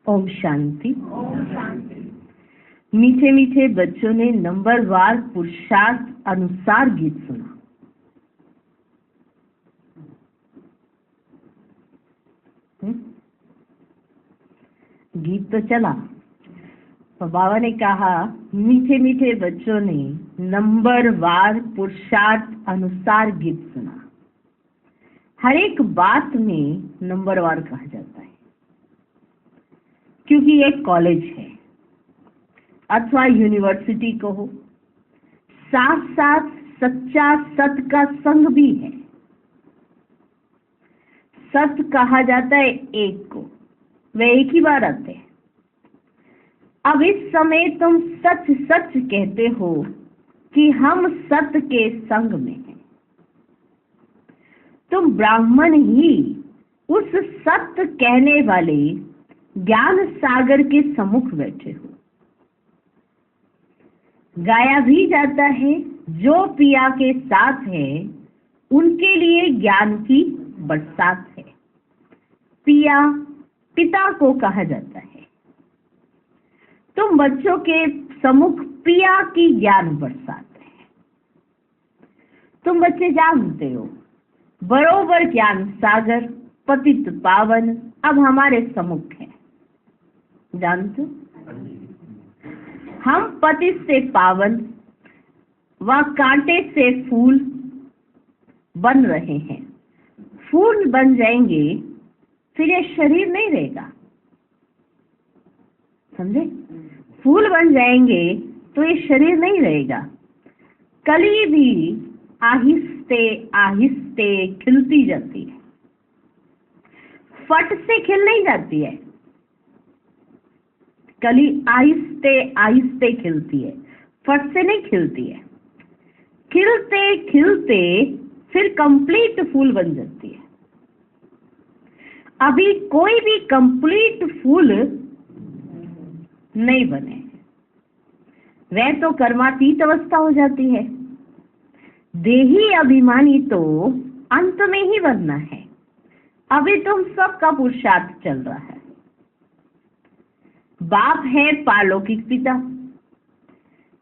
ओम शांति। मीठे मीठे बच्चों ने नंबरवार पुरुषार्थ अनुसार गीत सुना। गीत तो चला, तो बाबा ने कहा मीठे मीठे बच्चों ने नंबरवार पुरुषार्थ अनुसार गीत सुना। हर एक बात में नंबरवार कहा जाता है, क्योंकि ये कॉलेज है अथवा यूनिवर्सिटी को हो, साथ साथ सच्चा सत का संग भी है। सत कहा जाता है एक को, वे एक ही बार आते हैं। अब इस समय तुम सच सच कहते हो कि हम सत्य के संग में हैं। तुम ब्राह्मण ही उस सत्य कहने वाले ज्ञान सागर के सम्मुख बैठे हो। गाया भी जाता है जो पिया के साथ है उनके लिए ज्ञान की बरसात है। पिया पिता को कहा जाता है। तुम बच्चों के सम्मुख पिया की ज्ञान बरसात है। तुम बच्चे जानते हो बरोबर ज्ञान सागर पतित पावन अब हमारे सम्मुख है। जानते हो हम पतित से पावन व कांटे से फूल बन रहे हैं। फूल बन जाएंगे फिर ये शरीर नहीं रहेगा, समझे? फूल बन जाएंगे तो ये शरीर नहीं रहेगा। कली भी आहिस्ते आहिस्ते खिलती जाती है, फट से खिल नहीं जाती है। कली आहिस्ते आहिस्ते खिलती है, फट से नहीं खिलती है। खिलते खिलते फिर कंप्लीट फूल बन जाती है। अभी कोई भी कंप्लीट फूल नहीं बने, वह तो कर्मातीत अवस्था हो जाती है। देही अभिमानी तो अंत में ही बनना है। अभी तुम सबका पुरुषार्थ चल रहा है। बाप है पारलौकिक पिता,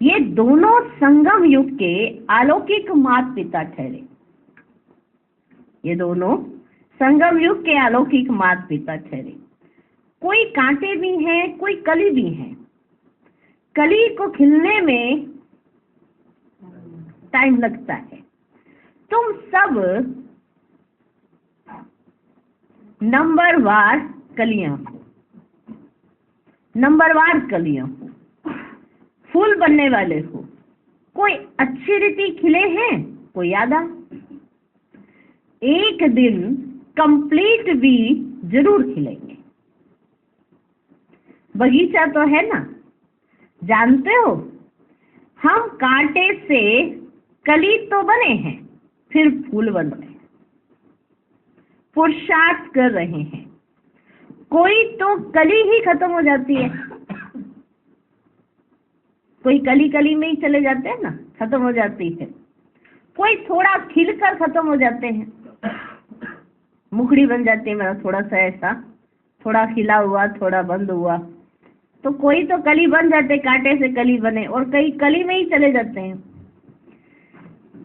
ये दोनों संगम युग के अलौकिक माता पिता ठहरे। ये दोनों संगम युग के अलौकिक माता पिता ठहरे। कोई कांटे भी हैं, कोई कली भी हैं। कली को खिलने में टाइम लगता है। तुम सब नंबरवार कलियां हो, नंबरवार कलियां हो, फूल बनने वाले हो। कोई अच्छी रीति खिले हैं, कोई आधा। एक दिन कंप्लीट भी जरूर खिलेंगे। बगीचा तो है ना, जानते हो हम कांटे से कली तो बने हैं, फिर फूल बन रहे हैं, पुरुषार्थ कर रहे हैं। कोई तो कली ही खत्म हो जाती है, कोई कली कली में ही चले जाते हैं ना, खत्म हो जाती है। कोई थोड़ा खिलकर खत्म हो जाते हैं, मुखड़ी बन जाती है मेरा, थोड़ा सा ऐसा, थोड़ा खिला हुआ थोड़ा बंद हुआ। तो कोई तो कली बन जाते, कांटे से कली बने, और कई कली में ही चले जाते हैं,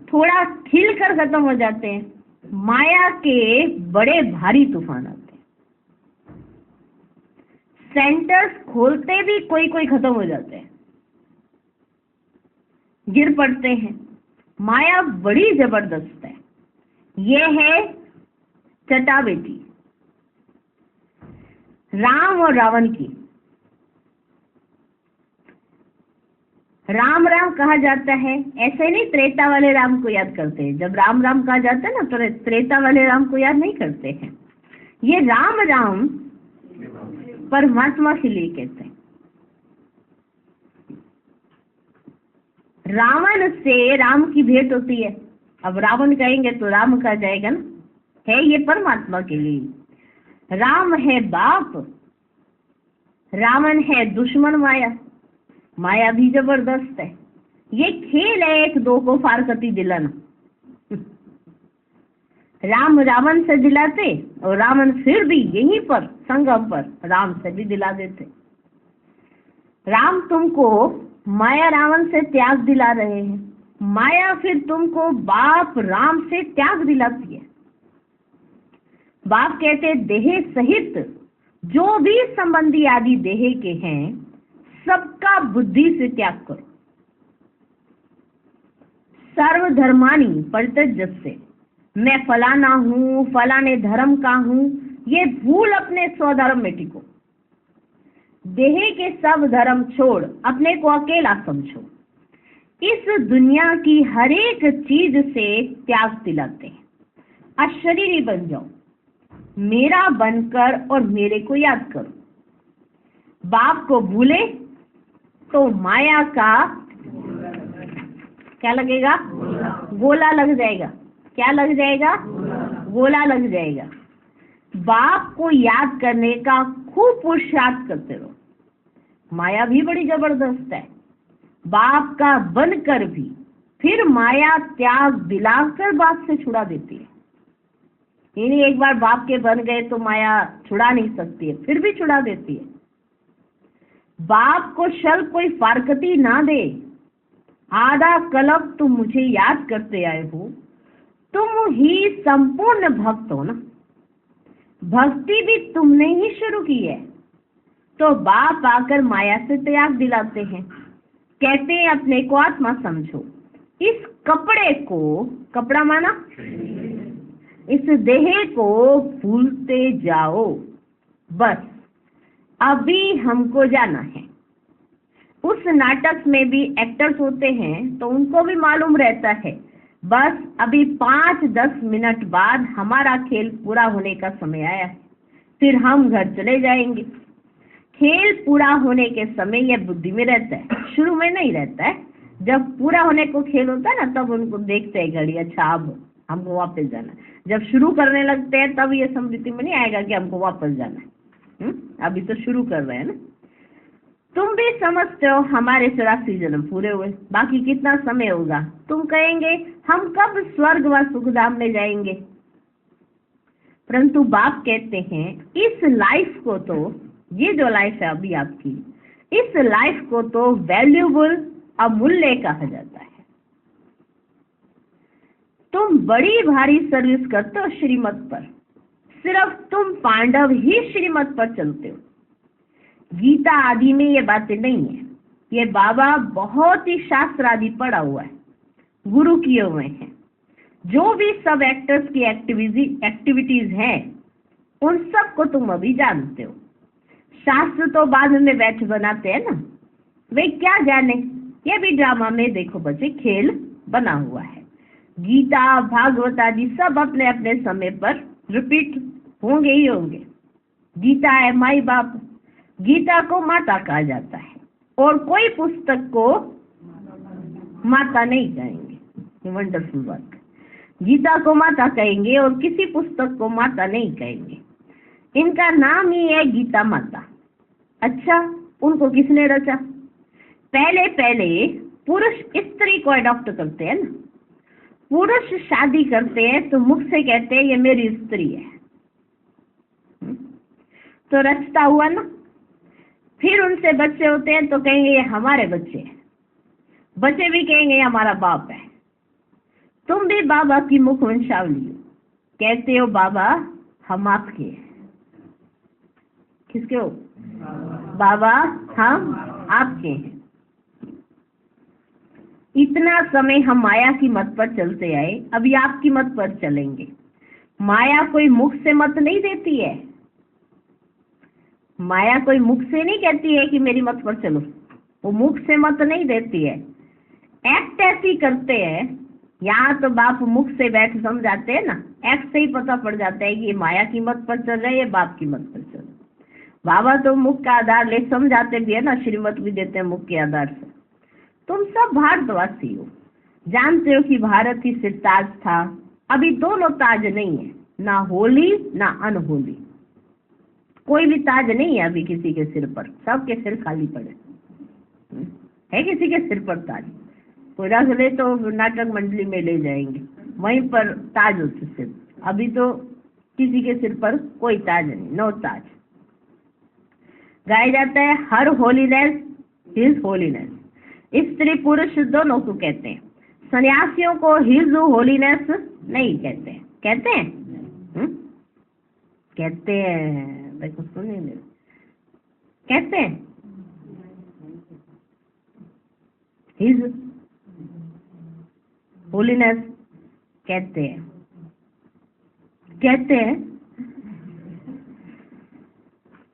थोड़ा खिलकर खत्म हो जाते हैं। माया के बड़े भारी तूफान आते हैं। सेंटर्स खोलते भी कोई कोई खत्म हो जाते हैं, गिर पड़ते हैं। माया बड़ी जबरदस्त है। ये है चटा बेटी राम और रावण की। राम राम कहा जाता है, ऐसे नहीं त्रेता वाले राम को याद करते हैं। जब राम राम कहा जाता है ना, तो त्रेता वाले राम को याद नहीं करते हैं। ये राम राम परमात्मा के लिए कहते हैं। रावण से राम की भेंट होती है। अब रावण कहेंगे तो राम कहा जाएगा ना, है ये परमात्मा के लिए। राम है बाप, रावण है दुश्मन माया। माया भी जबरदस्त है। ये खेल है एक दो को फारकती दिलाना। राम रावण से दिलाते और रावण फिर भी यहीं पर संगम पर राम से भी दिला देते। राम तुमको माया रावण से त्याग दिला रहे हैं, माया फिर तुमको बाप राम से त्याग दिलाती है। बाप कहते देह सहित जो भी संबंधी आदि देह के हैं सबका बुद्धि से त्याग करो। सर्वधर्मानी परित्यज्य, मैं फलाना हूँ, फलाने धर्म का हूँ, ये भूल अपने स्वधर्म में टिको। देह के सब धर्म छोड़ अपने को अकेला समझो। इस दुनिया की हर एक चीज से त्याग दिलाते हैं। अशरीरी बन जाओ, मेरा बनकर और मेरे को याद करो। बाप को भूले तो माया का क्या लगेगा? गोला लग जाएगा। क्या लग जाएगा? गोला लग जाएगा। बाप को याद करने का खूब पुरुषार्थ करते रहो। माया भी बड़ी जबरदस्त है। बाप का बनकर भी फिर माया त्याग दिलाकर बाप से छुड़ा देती है। यानी एक बार बाप के बन गए तो माया छुड़ा नहीं सकती है, फिर भी छुड़ा देती है। बाप को शल कोई फारकती ना दे। आधा कल्प तुम मुझे याद करते आए हो, तुम ही संपूर्ण भक्त हो ना। भक्ति भी तुमने ही शुरू की है, तो बाप आकर माया से त्याग दिलाते हैं। कहते हैं अपने को आत्मा समझो। इस कपड़े को, कपड़ा माना इस देह को भूलते जाओ। बस अभी हमको जाना है। उस नाटक में भी एक्टर्स होते हैं तो उनको भी मालूम रहता है बस अभी 5-10 मिनट बाद हमारा खेल पूरा होने का समय आया है, फिर हम घर चले जाएंगे। खेल पूरा होने के समय यह बुद्धि में रहता है, शुरू में नहीं रहता है। जब पूरा होने को खेल होता है ना तब उनको देखते हैं घड़ी, अच्छा अब हमको वापस जाना है। जब शुरू करने लगते हैं तब ये स्मृति में नहीं आएगा कि हमको वापस जाना है। अभी तो शुरू कर रहे हैं ना। तुम भी समझते हो हमारे 84 जन्म पूरे हुए, बाकी कितना समय होगा। तुम कहेंगे हम कब स्वर्ग व सुखधाम में जाएंगे। परंतु बाप कहते हैं इस लाइफ को तो, ये जो लाइफ है अभी आपकी, इस लाइफ को तो वैल्यूबल, अमूल्य कहा जाता है। तुम बड़ी भारी सर्विस करते हो श्रीमत पर, सिर्फ तुम पांडव ही श्रीमत पर चलते हो। गीता आदि में ये बातें नहीं है। ये बाबा बहुत ही शास्त्र आदि पढ़ा हुआ है, गुरु किए हुए हैं। जो भी सब एक्टर्स की एक्टिविटीज हैं उन सब को तुम अभी जानते हो। शास्त्र तो बाद में बैठ बनाते हैं ना, वे क्या जाने। ये भी ड्रामा में देखो बच्चे खेल बना हुआ है। गीता भागवत आदि सब अपने अपने समय पर रिपीट होंगे ही होंगे। गीता है माई बाप, गीता को माता कहा जाता है और कोई पुस्तक को माता नहीं कहेंगे। वंडरफुल बात। गीता को माता कहेंगे और किसी पुस्तक को माता नहीं कहेंगे। इनका नाम ही है गीता माता। अच्छा, उनको किसने रचा? पहले पहले पुरुष स्त्री को अडॉप्ट करते हैं ना। पुरुष शादी करते हैं तो मुख से कहते हैं ये मेरी स्त्री है, तो रचता हुआ ना। फिर उनसे बच्चे होते हैं तो कहेंगे ये हमारे बच्चे हैं, बच्चे भी कहेंगे ये हमारा बाप है। तुम भी बाबा की मुख वंशावली हो, कहते हो बाबा हम आपके हैं। किसके हो? बाबा हम आपके हैं। इतना समय हम माया की मत पर चलते आए, अभी आपकी मत पर चलेंगे। माया कोई मुख से मत नहीं देती है। माया कोई मुख से नहीं कहती है कि मेरी मत पर चलो, वो मुख से मत नहीं देती है। एक्ट ऐसी करते हैं। यहाँ तो बाप मुख से बैठ समझाते हैं ना, एक्ट से ही पता पड़ जाता है कि ये माया की मत पर चल रहे हैं, ये बाप की मत पर चल रहे। बाबा तो मुख का आधार ले समझाते भी है ना, श्रीमत भी देते हैं मुख के आधार से। तुम सब भारतवासी हो, जानते हो कि भारत ही सिर ताज था। अभी दोनों ताज नहीं है, ना होली ना अनहोली। कोई भी ताज नहीं है अभी किसी के सिर पर, सबके सिर खाली पड़े है। किसी के सिर पर ताज कोई रख ले तो नाटक मंडली में ले जाएंगे, वहीं पर ताज उससे सिर अभी तो किसी के सिर पर कोई ताज नहीं, नो ताज। गाया जाता है हर होलीनेस हिज होलीनेस। स्त्री पुरुष दोनों को कहते हैं। सन्यासियों को हिज होलीनेस नहीं कहते हैं। कहते हैं? कहते हैं भाई, कुछ तो नहीं मिले। कहते हैं हिज होलीनेस कहते हैं। कहते हैं,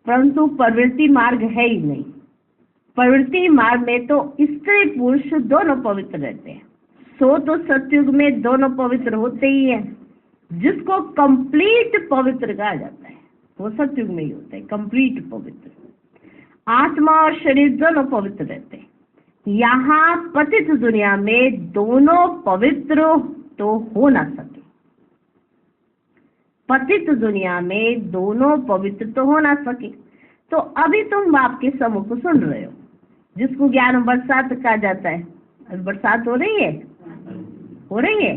परंतु प्रवृत्ति मार्ग है ही नहीं। प्रवृत्ति मार्ग में तो स्त्री पुरुष दोनों पवित्र रहते हैं। सो तो सतयुग में दोनों पवित्र होते ही हैं। जिसको कंप्लीट पवित्र कहा जाता है वो सतयुग में ही होता है, कंप्लीट पवित्र। आत्मा और शरीर दोनों पवित्र रहते हैं। यहाँ पतित दुनिया में दोनों पवित्र तो हो ना सके। पतित दुनिया में दोनों पवित्र तो हो ना सके। तो अभी तुम बाप के सम्मुख को सुन रहे हो, जिसको ज्ञान बरसात कहा जाता है। अभी बरसात हो रही है, हो रही है।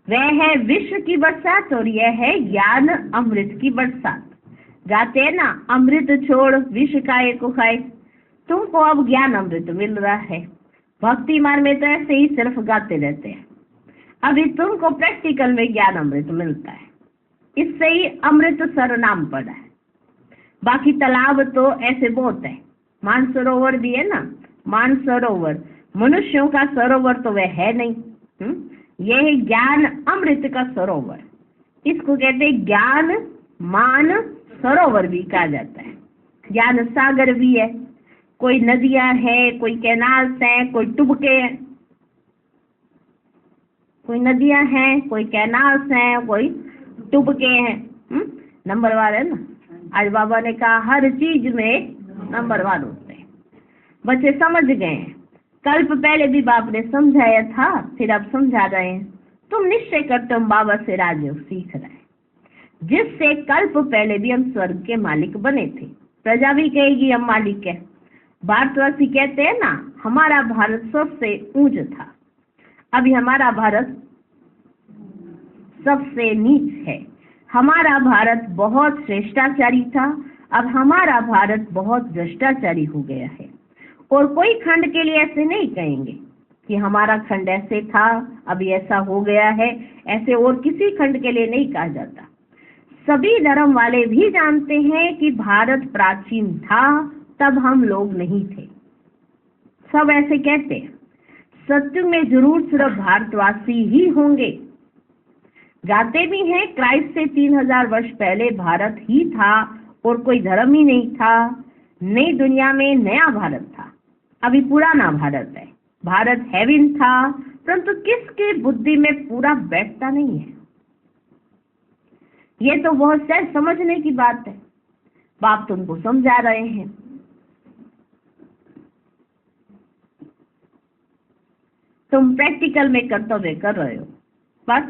वह है विश्व की बरसात और यह है ज्ञान अमृत की बरसात। गाते हैं ना, अमृत छोड़ विश्व खाए को खाए। तुमको अब ज्ञान अमृत मिल रहा है। भक्ति मार्ग में तो ऐसे ही सिर्फ गाते रहते हैं। अभी तुमको प्रैक्टिकल में ज्ञान अमृत मिलता है। इससे ही अमृत सरनाम पड़ा है। बाकी तालाब तो ऐसे बहुत है। मानसरोवर भी है ना, मानसरोवर। मनुष्यों का सरोवर तो वह है नहीं। यह है ज्ञान अमृत का सरोवर। इसको कहते हैं ज्ञान मान सरोवर भी कहा जाता है। ज्ञान सागर भी है। कोई नदियां है, कोई कैनाल्स हैं, कोई टुबके हैं। कोई नदियां हैं, कोई कैनाल्स हैं, कोई टुबके हैं। नंबरवार है ना। आज बाबा ने कहा हर चीज में नंबरवार होते हैं। बच्चे समझ गए हैं। कल्प पहले भी बाप ने समझाया था, फिर अब समझा रहे हैं। तुम निश्चय करते हो बाबा से राजयोग सीख रहे हैं, जिससे कल्प पहले भी हम स्वर्ग के मालिक बने थे। प्रजा भी कहेगी हम मालिक है। भारतवासी कहते हैं ना, हमारा भारत सबसे ऊंच था, अभी हमारा भारत सबसे नीच है। हमारा भारत बहुत श्रेष्ठाचारी था, अब हमारा भारत बहुत भ्रष्टाचारी हो गया है। और कोई खंड के लिए ऐसे नहीं कहेंगे कि हमारा खंड ऐसे था, अभी ऐसा हो गया है। ऐसे और किसी खंड के लिए नहीं कहा जाता। सभी धर्म वाले भी जानते हैं कि भारत प्राचीन था, तब हम लोग नहीं थे। सब ऐसे कहते हैं। सत्युग में जरूर सिर्फ भारतवासी ही होंगे। गाते भी हैं क्राइस्ट से 3000 वर्ष पहले भारत ही था और कोई धर्म ही नहीं था। नई दुनिया में नया भारत था, अभी पुराना भारत है। भारत हेवन था, परंतु किसके बुद्धि में पूरा बैठता नहीं है। ये तो बहुत सहज समझने की बात है। बाप तुमको समझा रहे हैं। तुम प्रैक्टिकल में कर्तव्य कर रहे हो, बस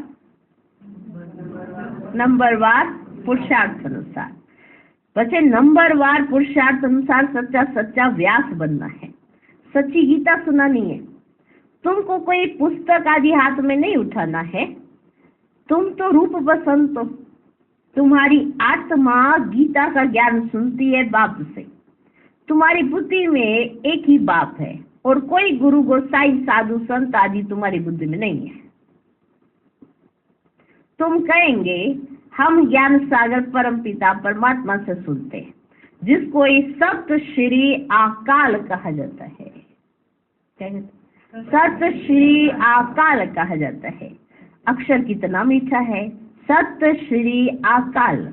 नंबरवार पुरुषार्थ अनुसार। बच्चे नंबरवार पुरुषार्थ अनुसार सच्चा सच्चा व्यास बनना है। सच्ची गीता सुनानी है। तुमको कोई पुस्तक आदि हाथ में नहीं उठाना है। तुम तो रूप बसंत हो। तुम्हारी आत्मा गीता का ज्ञान सुनती है बाप से। तुम्हारी बुद्धि में एक ही बाप है और कोई गुरु गोसाई साधु संत आदि तुम्हारी बुद्धि में नहीं है। तुम कहेंगे हम ज्ञान सागर परम पिता परमात्मा से सुनते हैं, जिसको इस सप्त श्री अकाल कहा जाता है। सप्त श्री अकाल कहा जाता है। अक्षर कितना मीठा है, सप्त श्री अकाल।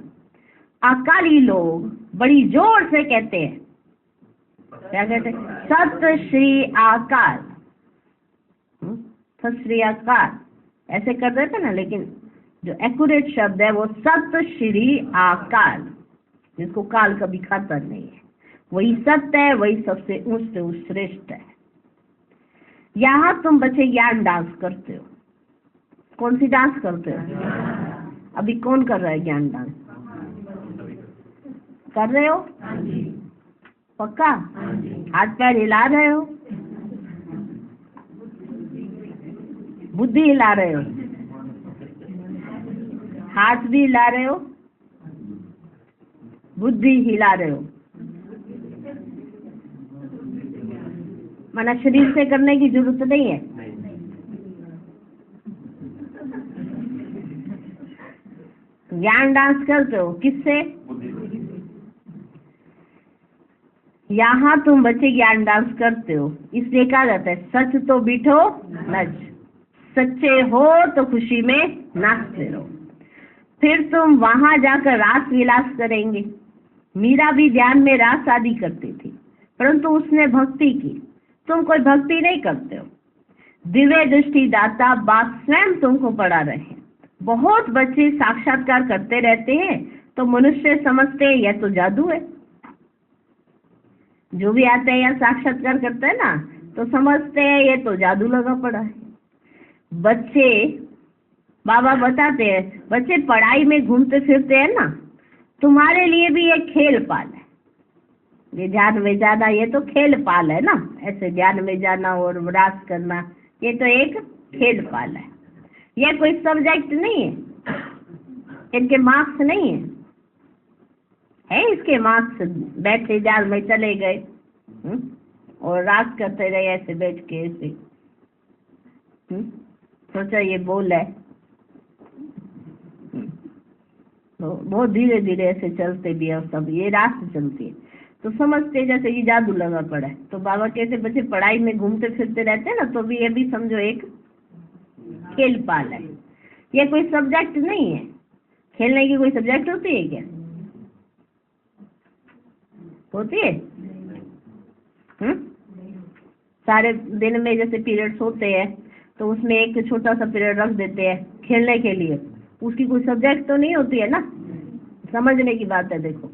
अकाली लोग बड़ी जोर से कहते हैं, क्या कहते हैं? सप्त श्री अकाल। सत श्री अकाल ऐसे कर देते ना, लेकिन जो एक्यूरेट शब्द है वो सप्त श्री अकाल, जिसको काल कभी खाता नहीं है। वही सत्य है, वही सबसे ऊंच से ऊंच श्रेष्ठ है। यहाँ तुम बच्चे ज्ञान डांस करते हो। कौन सी डांस करते हो? अभी कौन कर रहा है ज्ञान डांस? कर रहे हो? पक्का? हाथ पैर हिला रहे हो? बुद्धि हिला रहे हो? हाथ भी हिला रहे हो, बुद्धि हिला रहे हो, माना शरीर से करने की जरूरत नहीं है। ज्ञान डांस करते हो किससे? यहाँ तुम बच्चे ज्ञान डांस करते हो, इसलिए कहा जाता है सच तो बिठो नच, सच्चे हो तो खुशी में नाचते रहो। फिर तुम वहां जाकर रास विलास करेंगे। मीरा भी ध्यान में रास आदि करती थी, परंतु उसने भक्ति की, तुम कोई भक्ति नहीं करते हो। दिव्य दृष्टि दाता बाप स्वयं तुमको पढ़ा रहे हैं। बहुत बच्चे साक्षात्कार करते रहते हैं तो मनुष्य समझते हैं यह तो जादू है। जो भी आता है या साक्षात्कार करता है ना तो समझते हैं ये तो जादू लगा पड़ा है। बच्चे, बाबा बताते हैं, बच्चे पढ़ाई में घूमते फिरते हैं ना, तुम्हारे लिए भी ये खेल पाल है। ये ध्यान में जाना ये तो खेल पाल है ना, ऐसे ध्यान में जाना और रास करना ये तो एक खेल पाल है। ये कोई सब्जेक्ट नहीं है, इनके मार्क्स नहीं है इसके मार्क्स। बैठे जाल में चले गए और रास करते रहे ऐसे बैठ के ऐसे, सोचा ये बोल है, तो बहुत धीरे धीरे ऐसे चलते भी है, सब ये रास्ते चलती है तो समझते जैसे ये जादू लगा पड़ा है। तो बाबा कहते बच्चे पढ़ाई में घूमते फिरते रहते हैं ना, तो भी ये भी समझो एक खेल पाल है। ये कोई सब्जेक्ट नहीं है। खेलने की कोई सब्जेक्ट होती है क्या? होती है? सारे दिन में जैसे पीरियड्स होते हैं तो उसमें एक छोटा सा पीरियड रख देते हैं खेलने के लिए, उसकी कोई सब्जेक्ट तो नहीं होती है ना। समझने की बात है। देखो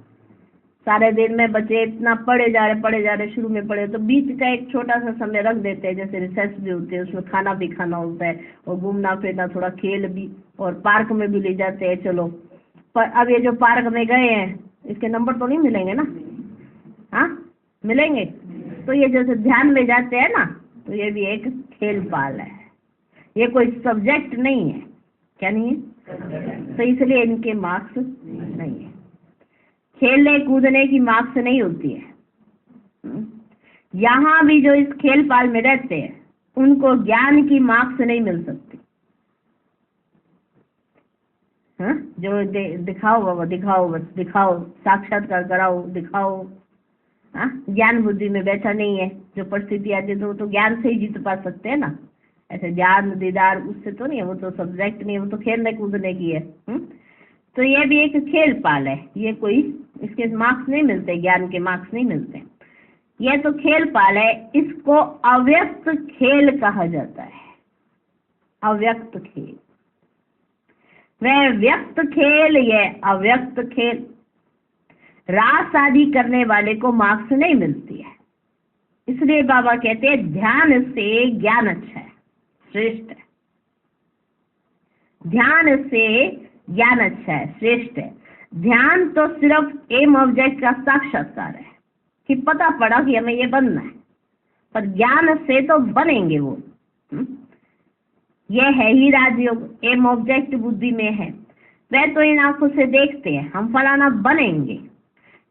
सारे दिन में बच्चे इतना पढ़े जा रहे, शुरू में पढ़े तो बीच का एक छोटा सा समय रख देते हैं, जैसे रिसेस भी होती है, उसमें खाना भी खाना होता है और घूमना फिरना, थोड़ा खेल भी, और पार्क में भी ले जाते हैं। चलो पर अब ये जो पार्क में गए हैं इसके नंबर तो नहीं मिलेंगे ना? हाँ मिलेंगे। तो ये जैसे ध्यान में जाते हैं ना, तो ये भी एक खेल पाल है, ये कोई सब्जेक्ट नहीं है। क्या नहीं है? तो इसलिए इनके मार्क्स नहीं है। खेलने कूदने की मार्क्स नहीं होती है। यहाँ भी जो इस खेल पाल में रहते हैं उनको ज्ञान की मार्क्स नहीं मिल सकती। हाँ जो दिखाओ बाबा, दिखाओ, बस दिखाओ, साक्षात्कार कराओ, दिखाओ। हाँ ज्ञान बुद्धि में बैठा नहीं है। जो परिस्थिति आती है तो ज्ञान से ही जीत पा सकते हैं ना, ऐसे ज्ञान दीदार उससे तो नहीं है, वो तो सब्जेक्ट नहीं है, वो तो खेलने कूदने की है। तो ये भी एक खेल पाल है, ये कोई इसके मार्क्स नहीं मिलते, ज्ञान के मार्क्स नहीं मिलते। ये तो खेल पाल है, इसको अव्यक्त खेल कहा जाता है। अव्यक्त खेल, वह व्यक्त खेल, ये अव्यक्त खेल। रास आदि करने वाले को मार्क्स नहीं मिलती है। इसलिए बाबा कहते हैं ध्यान से ज्ञान अच्छा है, श्रेष्ठ है। ध्यान से ज्ञान अच्छा है, श्रेष्ठ है। ध्यान तो सिर्फ एम ऑब्जेक्ट का साक्षात्कार है कि पता पड़ा कि हमें ये बनना है, पर ज्ञान से तो बनेंगे वो। ये है ही राजयोग, एम ऑब्जेक्ट बुद्धि में है। वह तो इन आंखों से देखते हैं हम फलाना बनेंगे।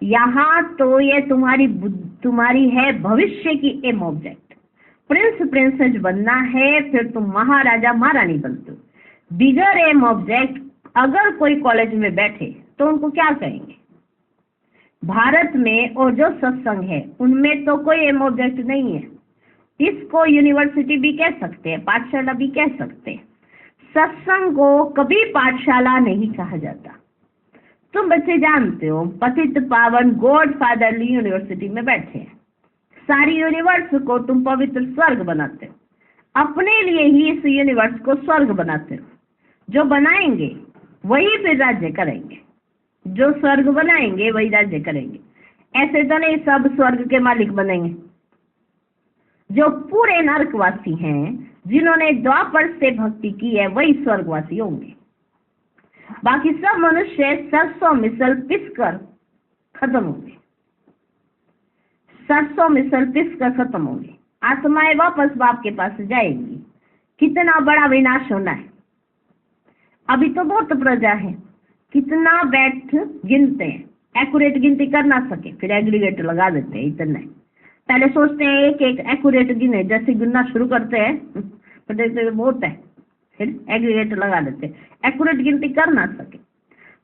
यहाँ तो ये तुम्हारी है भविष्य की एम ऑब्जेक्ट। प्रिंस प्रिंसेस बनना है, फिर तुम महाराजा महारानी बनते हो। बिगर एम ऑब्जेक्ट अगर कोई कॉलेज में बैठे तो उनको क्या कहेंगे? भारत में और जो सत्संग है उनमें तो कोई एम ऑब्जेक्ट नहीं है। इसको यूनिवर्सिटी भी कह सकते हैं, पाठशाला भी कह सकते हैं। सत्संग को कभी पाठशाला नहीं कहा जाता। तुम बच्चे जानते हो पतित पावन गॉड फादरली यूनिवर्सिटी में बैठे हैं। सारी यूनिवर्स को तुम पवित्र स्वर्ग बनाते हो, अपने लिए ही इस यूनिवर्स को स्वर्ग बनाते हो। जो बनाएंगे वही फिर राज्य करेंगे, जो स्वर्ग बनाएंगे वही राज्य करेंगे। ऐसे तो नहीं सब स्वर्ग के मालिक बनेंगे। जो पूरे नरकवासी हैं, जिन्होंने द्वापर से भक्ति की है, वही स्वर्गवासी होंगे। बाकी सब मनुष्य सरसों मिसल पिसकर खत्म होंगे, सरसों मिसल पिसकर खत्म होंगे। आत्माएं वापस बाप के पास जाएंगी। कितना बड़ा विनाश होना है। अभी तो बहुत प्रजा है, कितना बैठ गिनते हैं, एक्यूरेट गिनती कर ना सके फिर एग्रीगेट लगा देते हैं इतना। पहले सोचते हैं एक एक एक्यूरेट गिने, जैसे गिनना शुरू करते हैं तो देखते हैं बहुत है, फिर एग्रीगेट लगा देते हैं, एक्यूरेट गिनती कर ना सके।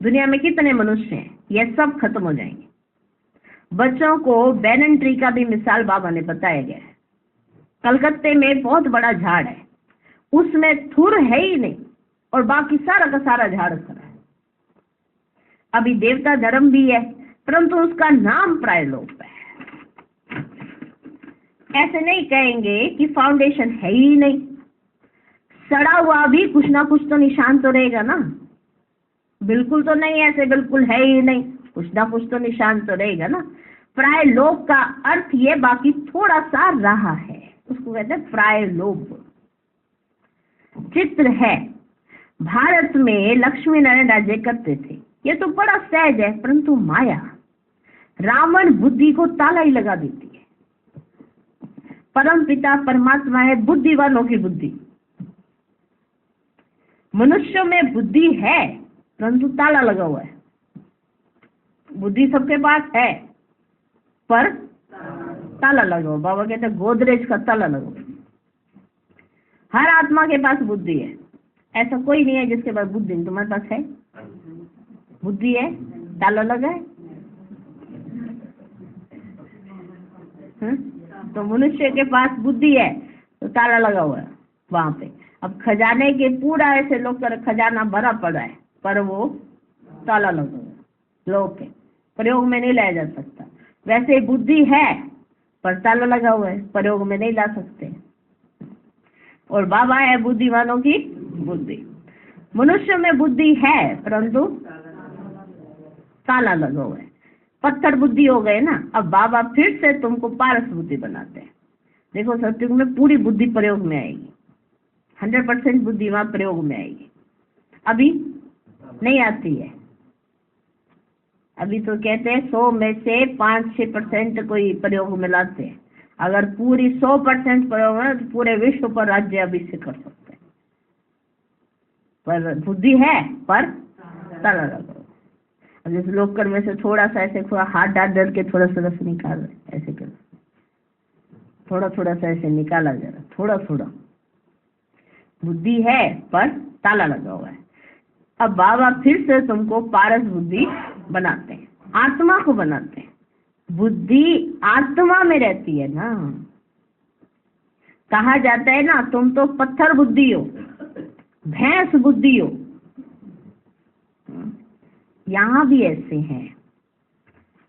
दुनिया में कितने मनुष्य हैं, ये सब खत्म हो जाएंगे। बच्चों को बैनन ट्री का भी मिसाल बाबा ने बताया गया है। कलकत्ते में बहुत बड़ा झाड़ है, उसमें थुर है ही नहीं और बाकी सारा का सारा झाड़ खड़ा है। अभी देवता धर्म भी है परंतु उसका नाम प्रायलोप है। ऐसे नहीं कहेंगे कि फाउंडेशन है ही नहीं, सड़ा हुआ भी कुछ ना कुछ तो निशान तो रहेगा ना। बिल्कुल तो नहीं ऐसे बिल्कुल है ही नहीं, कुछ ना कुछ तो निशान तो रहेगा ना। प्रायलोप का अर्थ ये बाकी थोड़ा सा रहा है, उसको कहते हैं प्रायलोप। चित्र है, भारत में लक्ष्मी नारायण राज्य करते थे, ये तो बड़ा सहज है, परंतु माया रावण बुद्धि को ताला ही लगा देती है। परम पिता परमात्मा है बुद्धिवानों की बुद्धि। मनुष्यों में बुद्धि है परंतु ताला लगा हुआ है। बुद्धि सबके पास है पर ताला लगा हुआ। बाबा कहते हैं गोदरेज का ताला लगा हुआ। हर आत्मा के पास बुद्धि है, ऐसा कोई नहीं है जिसके पास बुद्धि नहीं। तुम्हारे पास है बुद्धि, है ताला लगा है। तो मनुष्य के पास बुद्धि है तो ताला लगा हुआ है वहां पे। अब खजाने के पूरा ऐसे लोग कर खजाना भरा पड़ा है पर वो ताला लगा हुआ है, लोग के प्रयोग में नहीं लाया जा सकता। वैसे बुद्धि है पर ताला लगा हुआ है, प्रयोग में नहीं ला सकते। और बाबा है बुद्धिमानों की बुद्धि। मनुष्य में बुद्धि है परंतु ताला लगा हुआ है। पत्थर बुद्धि हो गए ना। अब बाबा फिर से तुमको पारस बुद्धि बनाते हैं। देखो सत्युग में पूरी बुद्धि प्रयोग में आएगी, 100% बुद्धि वहां प्रयोग में आएगी। अभी नहीं आती है। अभी तो कहते हैं 100 में से 5-6% कोई प्रयोग में लाते हैं। अगर पूरी 100% प्रयोग है तो पूरे विश्व पर राज्य अभी से कर सकते हैं। पर बुद्धि है पर ताला लगा। अब जैसे लोग कर में से थोड़ा सा ऐसे थोड़ा हाथ डाल के थोड़ा सा रस निकाल रहे, ऐसे कर थोड़ा थोड़ा सा ऐसे निकाला जा रहा, थोड़ा थोड़ा। बुद्धि है पर ताला लगा हुआ है। अब बाबा फिर से तुमको पारस बुद्धि बनाते हैं, आत्मा को बनाते हैं। बुद्धि आत्मा में रहती है ना। कहा जाता है ना तुम तो पत्थर बुद्धि हो, भैंस बुद्धि हो। यहाँ भी ऐसे हैं,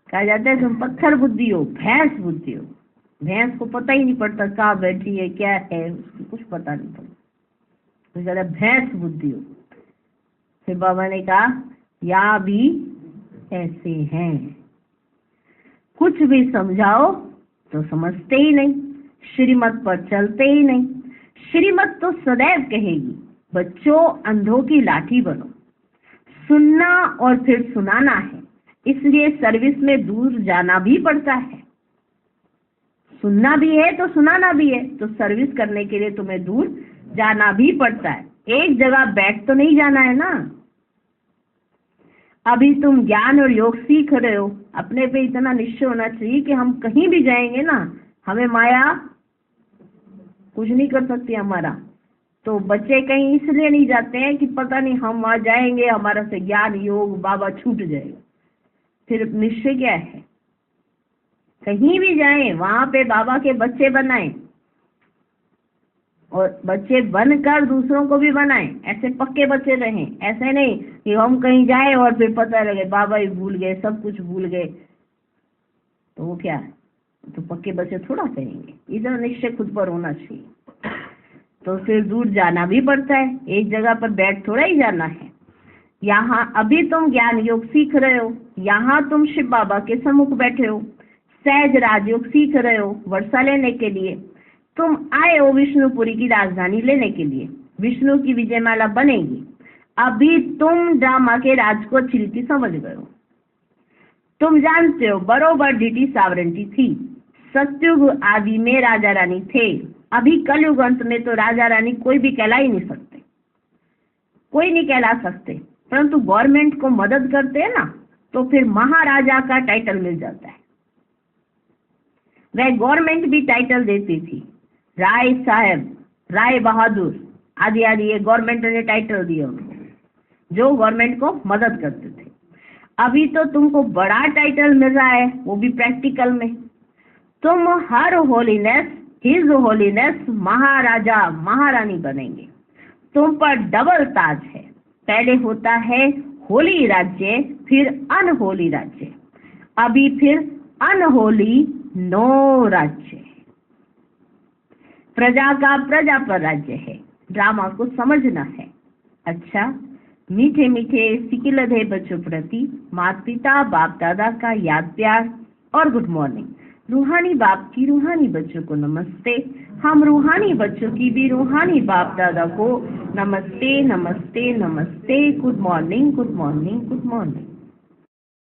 कहा जाता है तुम पत्थर बुद्धि हो, भैंस बुद्धि हो। भैंस को पता ही नहीं पड़ता कहाँ बैठी है क्या है, उसको कुछ पता नहीं पड़ता, तो ज्यादा भैंस बुद्धि हो। फिर बाबा ने कहा यहाँ भी ऐसे हैं, कुछ भी समझाओ तो समझते ही नहीं, श्रीमत पर चलते ही नहीं। श्रीमत तो सदैव कहेगी बच्चों अंधों की लाठी बनो। सुनना और फिर सुनाना है, इसलिए सर्विस में दूर जाना भी पड़ता है। सुनना भी है तो सुनाना भी है, तो सर्विस करने के लिए तुम्हें दूर जाना भी पड़ता है। एक जगह बैठ तो नहीं जाना है ना। अभी तुम ज्ञान और योग सीख रहे हो, अपने पे इतना निश्चय होना चाहिए कि हम कहीं भी जाएंगे ना, हमें माया कुछ नहीं कर सकती हमारा। तो बच्चे कहीं इसलिए नहीं जाते हैं कि पता नहीं हम वहां जाएंगे हमारा से ज्ञान योग बाबा छूट जाएगा। फिर निश्चय क्या है, कहीं भी जाएं वहां पे बाबा के बच्चे बनाएं और बच्चे बनकर दूसरों को भी बनाएं। ऐसे पक्के बच्चे रहें, ऐसे नहीं कि हम कहीं जाए और फिर पता लगे बाबा ही भूल गए, सब कुछ भूल गए, तो वो क्या है, तो पक्के बच्चे थोड़ा कहेंगे। इतना निश्चय खुद पर होना चाहिए। तो फिर दूर जाना भी पड़ता है, एक जगह पर बैठ थोड़ा ही जाना है। यहाँ अभी तुम ज्ञान योग सीख रहे हो, यहाँ तुम शिव बाबा के सम्मुख बैठे हो, सहज राजयोग सीख रहे हो वर्षा लेने के लिए। तुम आए हो विष्णुपुरी की राजधानी लेने के लिए, विष्णु की विजयमाला बनेगी। अभी तुम ड्रामा के राज को अच्छी रीति समझ गए हो। तुम जानते हो बरोबर डीटी सावरेंटी थी। सत्युग आदि में राजा रानी थे, अभी कलयुग अंत में तो राजा रानी कोई भी कहला ही नहीं सकते। कोई नहीं कहला सकते, परंतु गवर्नमेंट को मदद करते हैं ना, तो फिर महाराजा का टाइटल मिल जाता है। वह गवर्नमेंट भी टाइटल देती थी, राय साहब, राय बहादुर आदि आदि, ये गवर्नमेंट ने टाइटल दिए उनको, जो गवर्नमेंट को मदद करते थे। अभी तो तुमको बड़ा टाइटल मिल रहा है, वो भी प्रैक्टिकल में। तुम हर होलीनेस, हिज होलीनेस महाराजा महारानी बनेंगे। तुम पर डबल ताज है, पहले होता है होली राज्य, फिर अनहोली राज्य, अभी फिर अनहोली नो राज्य। प्रजा का प्रजा पर राज्य है, ड्रामा को समझना है। अच्छा, मीठे मीठे सिकिलधे बच्चों प्रति माता पिता बाप दादा का याद प्यार और गुड मॉर्निंग। रूहानी बाप की रूहानी बच्चों को नमस्ते। हम रूहानी बच्चों की भी रूहानी बाप दादा को नमस्ते नमस्ते नमस्ते। Good morning good morning good morning.